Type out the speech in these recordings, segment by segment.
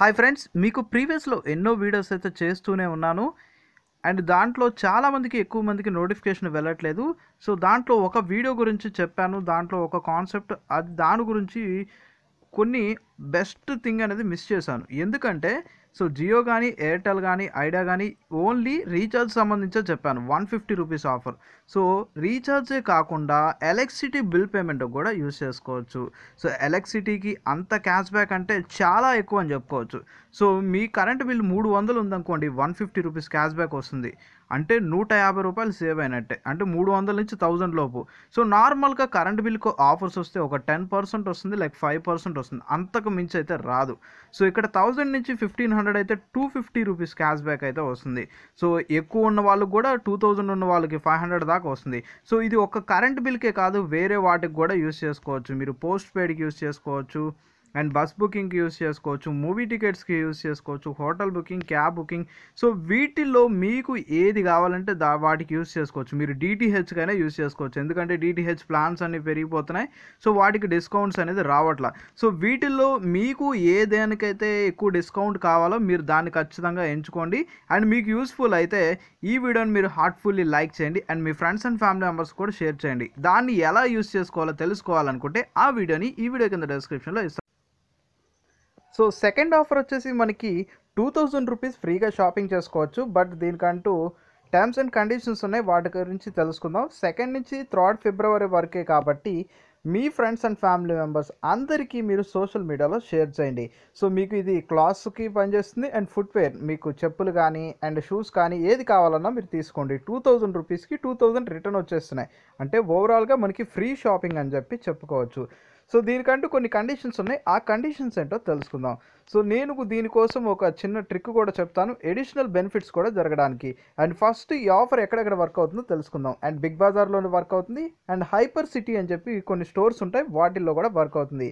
Hi friends, మీకు ప్రీవియస్‌లో ఎన్నో videos అయితే చేస్తూనే ఉన్నాను. అండ్ దాంట్లో చాలామందికి ఎక్కువ మందికి నోటిఫికేషన్ వెళ్ళట్లేదు. సో, దాంట్లో ఒక వీడియో గురించి చెప్పాను. దాంట్లో ఒక కాన్సెప్ట్ దాని గురించి కొన్ని బెస్ట్ థింగ్ అనేది మిస్ చేశాను. ఎందుకంటే సో, జియో గానీ, ఎయిర్టెల్ గానీ, ఐడియా గానీ ఓన్లీ రీచార్జ్ సంబంధించే చెప్పాను. రూ. 150 ఆఫర్. సో, రీచార్జే కాకుండా ఎలక్ట్రిసిటీ బిల్ పేమెంట్ కూడా యూజ్ చేసుకోవచ్చు. సో, ఎలక్ట్రిసిటీకి అంత క్యాష్ బ్యాక్ అంటే చాలా ఎక్కువ అని చెప్పుకోవచ్చు. సో, మీ కరెంట్ బిల్ 300 ఉందనుకోండి, రూ. 150 క్యాష్ బ్యాక్ వస్తుంది. అంటే రూ. 150 సేవ్ అయినట్టే. అంటే 300 నుంచి 1000 లోపు. సో, నార్మల్‌గా కరెంట్ బిల్‌కు ఆఫర్స్ వస్తే ఒక 10% వస్తుంది. లైక్ 5% వస్తుంది. అంతకు మించి అయితే రాదు. సో, ఇక్కడ 1000 నుంచి 1500 అయితే రూ. 250 క్యాష్ బ్యాక్ అయితే వస్తుంది. సో, ఎక్కువ ఉన్న వాళ్ళకి కూడా 2000 ఉన్న వాళ్ళకి 500 దాకా వస్తుంది. సో, ఇది ఒక కరెంట్ బిల్‌కే కాదు, వేరే వాటికి కూడా యూజ్ చేసుకోవచ్చు. మీరు పోస్ట్ పెయిడ్‌కి యూజ్ చేసుకోవచ్చు. అండ్ బస్ బుకింగ్‌కి యూజ్ చేసుకోవచ్చు. మూవీ టికెట్స్‌కి యూజ్ చేసుకోవచ్చు. Hotel booking, cab booking. So, వీటిల్లో మీకు ఏది కావాలంటే వాటికి యూజ్ చేసుకోవచ్చు. మీరు డీటీహెచ్‌కైనా యూజ్ చేసుకోవచ్చు. ఎందుకంటే డీటీహెచ్ ప్లాన్స్ అన్నీ పెరిగిపోతున్నాయి. సో, వాటికి డిస్కౌంట్స్ అనేది రావట్ల. సో, వీటిల్లో మీకు ఏ దేనికైతే ఎక్కువ డిస్కౌంట్ కావాలో మీరు దాన్ని ఖచ్చితంగా ఎంచుకోండి. అండ్ మీకు యూజ్‌ఫుల్ అయితే ఈ వీడియోని మీరు హార్ట్‌ఫుల్లీ లైక్ చేయండి. And me friends and family members కూడా షేర్ చేయండి. దాన్ని ఎలా యూజ్ చేసుకోవాలో తెలుసుకోవాలనుకుంటే ఆ వీడియోని ఈ వీడియో కింద డిస్క్రిప్షన్‌లో ఇస్తాను. సో, సెకండ్ ఆఫర్ వచ్చేసి మనకి రూ. 2000 ఫ్రీగా షాపింగ్ చేసుకోవచ్చు. బట్ దీనికంటూ టర్మ్స్ అండ్ కండిషన్స్ ఉన్నాయి. వాటి గురించి తెలుసుకుందాం. 2 నుంచి 3 ఫిబ్రవరి వరకే కాబట్టి మీ ఫ్రెండ్స్ అండ్ ఫ్యామిలీ మెంబర్స్ అందరికీ మీరు సోషల్ మీడియాలో షేర్ చేయండి. సో, మీకు ఇది క్లాత్స్‌కి పనిచేస్తుంది. అండ్ ఫుట్‌వేర్ మీకు చెప్పులు కానీ అండ్ షూస్ కానీ ఏది కావాలన్నా మీరు తీసుకోండి. రూ. 2000కి 2000 రిటర్న్ వచ్చేస్తున్నాయి. అంటే ఓవరాల్‌గా మనకి ఫ్రీ షాపింగ్ అని చెప్పి చెప్పుకోవచ్చు. సో, దీనికంటూ కొన్ని కండిషన్స్ ఉన్నాయి. ఆ కండిషన్స్ ఏంటో తెలుసుకుందాం. సో, నేను దీనికోసం ఒక చిన్న ట్రిక్ కూడా చెప్తాను. అడిషనల్ బెనిఫిట్స్ కూడా జరగడానికి. అండ్ ఫస్ట్ ఈ ఆఫర్ ఎక్కడెక్కడ వర్క్ అవుతుందో తెలుసుకుందాం. అండ్ బిగ్ బజార్‌లోనే వర్క్ అవుతుంది. అండ్ హైపర్ సిటీ అని చెప్పి కొన్ని స్టోర్స్ ఉంటాయి. వాటిల్లో కూడా వర్క్ అవుతుంది.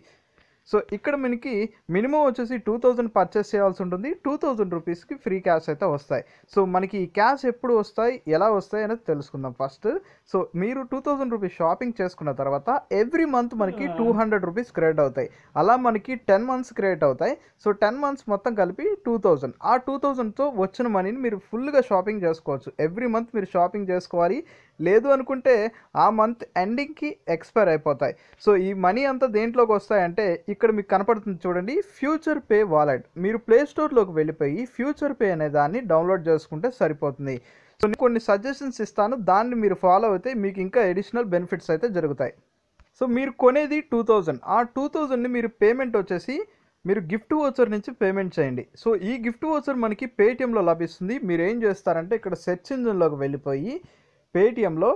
సో, ఇక్కడ మనకి మినిమం వచ్చేసి 2000 పర్చేస్ చేయాల్సి ఉంటుంది. రూ. 2000కి ఫ్రీ క్యాష్ అయితే వస్తాయి. సో, మనకి ఈ క్యాష్ ఎప్పుడు వస్తాయి, ఎలా వస్తాయి అనేది తెలుసుకుందాం ఫస్ట్. సో, మీరు రూ. 2000 షాపింగ్ చేసుకున్న తర్వాత ఎవ్రీ మంత్ మనకి రూ. 200 క్రెడిట్ అవుతాయి. అలా మనకి 10 మంత్స్ క్రెడిట్ అవుతాయి. సో, 10 మంత్స్ మొత్తం కలిపి 2000. ఆ 2000తో వచ్చిన మనీని మీరు ఫుల్‌గా షాపింగ్ చేసుకోవచ్చు. ఎవ్రీ మంత్ మీరు షాపింగ్ చేసుకోవాలి. లేదు అనుకుంటే ఆ మంత్ ఎండింగ్‌కి ఎక్స్‌పైర్ అయిపోతాయి. సో, ఈ మనీ అంతా దేంట్లోకి వస్తాయంటే ఇక్కడ మీకు కనపడుతుంది చూడండి, ఫ్యూచర్ పే వాలెట్. మీరు ప్లే స్టోర్‌లోకి వెళ్ళిపోయి ఫ్యూచర్ పే అనే దాన్ని డౌన్‌లోడ్ చేసుకుంటే సరిపోతుంది. సో, నేను కొన్ని సజెషన్స్ ఇస్తాను. దాన్ని మీరు ఫాలో అయితే మీకు ఇంకా అడిషనల్ బెనిఫిట్స్ అయితే జరుగుతాయి. సో, మీరు కొనేది 2000. ఆ 2000ని మీరు పేమెంట్ వచ్చేసి మీరు గిఫ్ట్ వోచర్ నుంచి పేమెంట్ చేయండి. సో, ఈ గిఫ్ట్ వోచర్ మనకి పేటీఎంలో లభిస్తుంది. మీరు ఏం చేస్తారంటే ఇక్కడ సెర్చ్ ఇంజిన్‌లోకి వెళ్ళిపోయి పేటీఎంలో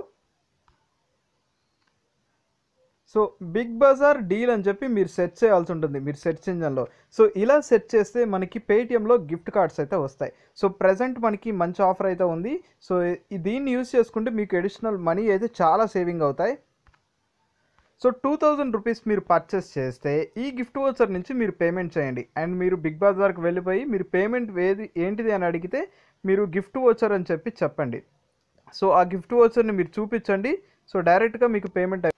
సో, బిగ్ బజార్ డీల్ అని చెప్పి మీరు సెర్చ్ చేయాల్సి ఉంటుంది మీరు సెర్చ్ ఇంజిన్‌లో. సో, ఇలా సెర్చ్ చేస్తే మనకి పేటీఎంలో గిఫ్ట్ కార్డ్స్ అయితే వస్తాయి. సో, ప్రెజెంట్ మనకి మంచి ఆఫర్ అయితే ఉంది. సో, దీన్ని యూజ్ చేసుకుంటే మీకు అడిషనల్ మనీ అయితే చాలా సేవింగ్ అవుతాయి. సో, రూ. 2000 మీరు పర్చేస్ చేస్తే ఈ గిఫ్ట్ వోచర్ నుంచి మీరు పేమెంట్ చేయండి. అండ్ మీరు బిగ్ బజార్‌కి వెళ్ళిపోయి మీరు పేమెంట్ ఏంటిది అని అడిగితే మీరు గిఫ్ట్ వోచర్ అని చెప్పి చెప్పండి. సో, ఆ గిఫ్ట్ వోచర్‌ని మీరు చూపించండి. సో, డైరెక్ట్‌గా మీకు పేమెంట్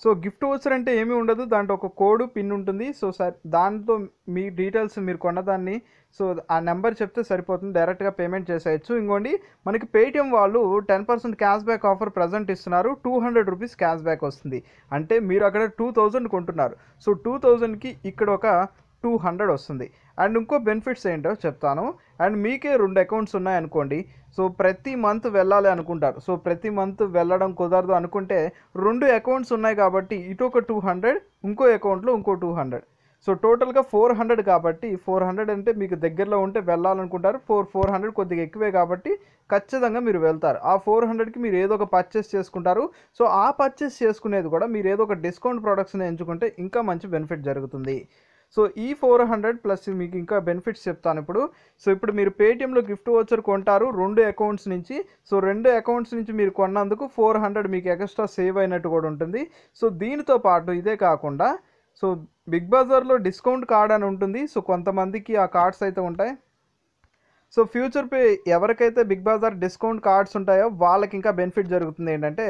సో, గిఫ్ట్ వోచర్ అంటే ఏమీ ఉండదు. దాంట్లో ఒక కోడ్, పిన్ ఉంటుంది. సో, దాంతో మీ డీటెయిల్స్ మీరు కొన్నదాన్ని సో, ఆ నెంబర్ చెప్తే సరిపోతుంది. డైరెక్ట్‌గా పేమెంట్ చేసేయచ్చు. ఇంకోండి మనకి పేటీఎం వాళ్ళు 10% క్యాష్ బ్యాక్ ఆఫర్ ప్రెజెంట్ ఇస్తున్నారు. రూ. 200 క్యాష్ బ్యాక్ వస్తుంది. అంటే మీరు అక్కడ 2000 కొంటున్నారు. సో, 2000కి ఇక్కడ ఒక 200 వస్తుంది. అండ్ ఇంకో బెనిఫిట్స్ ఏంటో చెప్తాను. అండ్ మీకే 2 అకౌంట్స్ ఉన్నాయనుకోండి. సో, ప్రతి మంత్ వెళ్ళాలి అనుకుంటారు. సో, ప్రతి మంత్ వెళ్ళడం కుదరదు అనుకుంటే 2 అకౌంట్స్ ఉన్నాయి కాబట్టి ఇటు ఒక 200, ఇంకో అకౌంట్‌లో ఇంకో 200. సో, టోటల్‌గా 400 కాబట్టి 400 అంటే మీకు దగ్గరలో ఉంటే వెళ్ళాలనుకుంటారు. 400 కొద్దిగా ఎక్కువే కాబట్టి ఖచ్చితంగా మీరు వెళ్తారు. ఆ 400కి మీరు ఏదో ఒక పర్చేస్ చేసుకుంటారు. సో, ఆ పర్చేస్ చేసుకునేది కూడా మీరు ఏదో ఒక డిస్కౌంట్ ప్రొడక్ట్స్‌ని ఎంచుకుంటే ఇంకా మంచి బెనిఫిట్ జరుగుతుంది. సో, ఈ 400 ప్లస్ మీకు ఇంకా బెనిఫిట్స్ చెప్తాను ఇప్పుడు. సో, ఇప్పుడు మీరు పేటీఎంలో గిఫ్ట్ వోచర్ కొంటారు 2 అకౌంట్స్ నుంచి. సో, 2 అకౌంట్స్ నుంచి మీరు కొన్నందుకు 400 మీకు ఎక్స్ట్రా సేవ్ అయినట్టు కూడా ఉంటుంది. సో, దీనితో పాటు ఇదే కాకుండా సో, బిగ్ బజార్‌లో డిస్కౌంట్ కార్డ్ అని ఉంటుంది. సో, కొంతమందికి ఆ కార్డ్స్ అయితే ఉంటాయి. సో ఫ్యూచర్ పే ఎవరికైతే బిగ్ బజార్ డిస్కౌంట్ కార్డ్స్ ఉంటాయో వాళ్ళకి ఇంకా బెనిఫిట్ జరుగుతుంది ఏంటంటే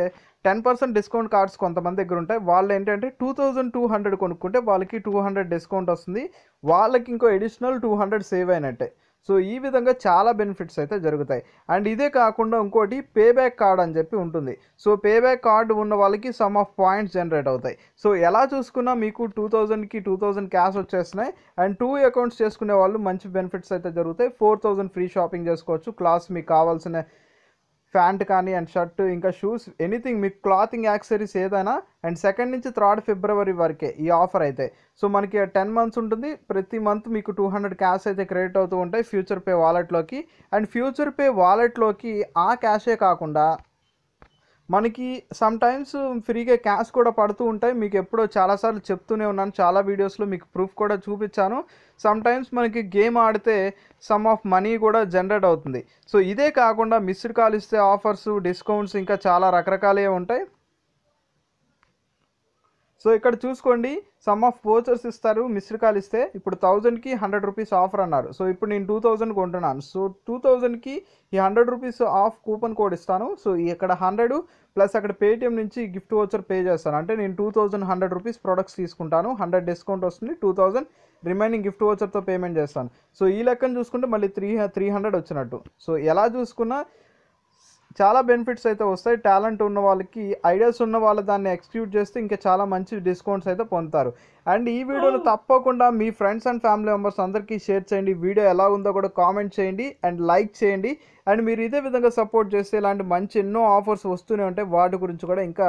10% డిస్కౌంట్ కార్డ్స్ కొంతమంది దగ్గర ఉంటాయి. వాళ్ళు ఏంటంటే 2200 కొనుక్కుంటే వాళ్ళకి 200 డిస్కౌంట్ వస్తుంది. వాళ్ళకి ఇంకో అడిషనల్ 200 సేవ్ అయినట్టే. సో ఈ విధంగా చాలా బెనిఫిట్స్ అయితే జరుగుతాయి. అండ్ ఇదే కాకుండా ఇంకోటి పేబ్యాక్ కార్డ్ అని చెప్పి ఉంటుంది. సో పేబ్యాక్ కార్డు ఉన్న వాళ్ళకి సమ్ ఆఫ్ పాయింట్స్ జనరేట్ అవుతాయి. సో ఎలా చూసుకున్నా మీకు 2000కి 2000 క్యాష్ వచ్చేస్తున్నాయి. అండ్ 2 అకౌంట్స్ చేసుకునే వాళ్ళు మంచి బెనిఫిట్స్ అయితే జరుగుతాయి. 4000 ఫ్రీ షాపింగ్ చేసుకోవచ్చు. క్లాస్ మీకు కావాల్సిన ప్యాంట్ కానీ అండ్ షర్ట్ ఇంకా షూస్ ఎనీథింగ్ మీకు క్లాతింగ్ యాక్సెసరీస్ ఏదైనా. అండ్ 2 నుంచి 3 ఫిబ్రవరి వరకే ఈ ఆఫర్ అయితే. సో మనకి 10 మంత్స్ ఉంటుంది. ప్రతి మంత్ మీకు 200 క్యాష్ అయితే క్రెడిట్ అవుతూ ఉంటాయి ఫ్యూచర్ పే వాలెట్లోకి. అండ్ ఫ్యూచర్ పే వాలెట్లోకి ఆ క్యాషే కాకుండా మనకి సమ్ టైమ్స్ ఫ్రీగా క్యాష్ కూడా పడుతూ ఉంటాయి. మీకు ఎప్పుడో చాలాసార్లు చెప్తూనే ఉన్నాను, చాలా వీడియోస్లో మీకు ప్రూఫ్ కూడా చూపించాను. సమ్ టైమ్స్ మనకి గేమ్ ఆడితే సమ్ ఆఫ్ మనీ కూడా జనరేట్ అవుతుంది. సో ఇదే కాకుండా మిస్డ్ కాల్ ఇస్తే ఆఫర్స్, డిస్కౌంట్స్ ఇంకా చాలా రకరకాలే ఉంటాయి. సో ఇక్కడ చూసుకోండి, సమ్ ఆఫ్ వోచర్స్ ఇస్తారు మిస్డ్ కాల్ ఇస్తే. ఇప్పుడు 1000కి 100 రూపీస్ ఆఫర్ అన్నారు. సో ఇప్పుడు నేను 2000 కొంటున్నాను. సో 2000కి ఈ 100 రూపీస్ ఆఫ్ కూపన్ కోడ్ ఇస్తాను. సో ఇక్కడ 100 ప్లస్ అక్కడ పేటిఎం నుంచి గిఫ్ట్ వోచర్ పే చేస్తాను. అంటే నేను 2100 రూపీస్ ప్రొడక్ట్స్ తీసుకుంటాను. 100 డిస్కౌంట్ వస్తుంది. 2000 రిమైనింగ్ గిఫ్ట్ వోచర్తో పేమెంట్ చేస్తాను. సో ఈ లెక్కను చూసుకుంటే మళ్ళీ 300 వచ్చినట్టు. సో ఎలా చూసుకున్నా చాలా బెనిఫిట్స్ అయితే వస్తాయి. టాలెంట్ ఉన్న వాళ్ళకి, ఐడియాస్ ఉన్న వాళ్ళు దాన్ని ఎక్స్క్యూట్ చేస్తే ఇంకా చాలా మంచి డిస్కౌంట్స్ అయితే పొందుతారు. అండ్ ఈ వీడియోను తప్పకుండా మీ ఫ్రెండ్స్ అండ్ ఫ్యామిలీ మెంబర్స్ అందరికీ షేర్ చేయండి. వీడియో ఎలా ఉందో కూడా కామెంట్ చేయండి అండ్ లైక్ చేయండి. అండ్ మీరు ఇదే విధంగా సపోర్ట్ చేస్తే ఇలాంటి మంచి ఎన్నో ఆఫర్స్ వస్తూనే ఉంటాయి. వాటి గురించి కూడా ఇంకా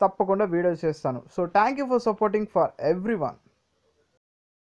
తప్పకుండా వీడియో చేస్తాను. So thank you for supporting for every one.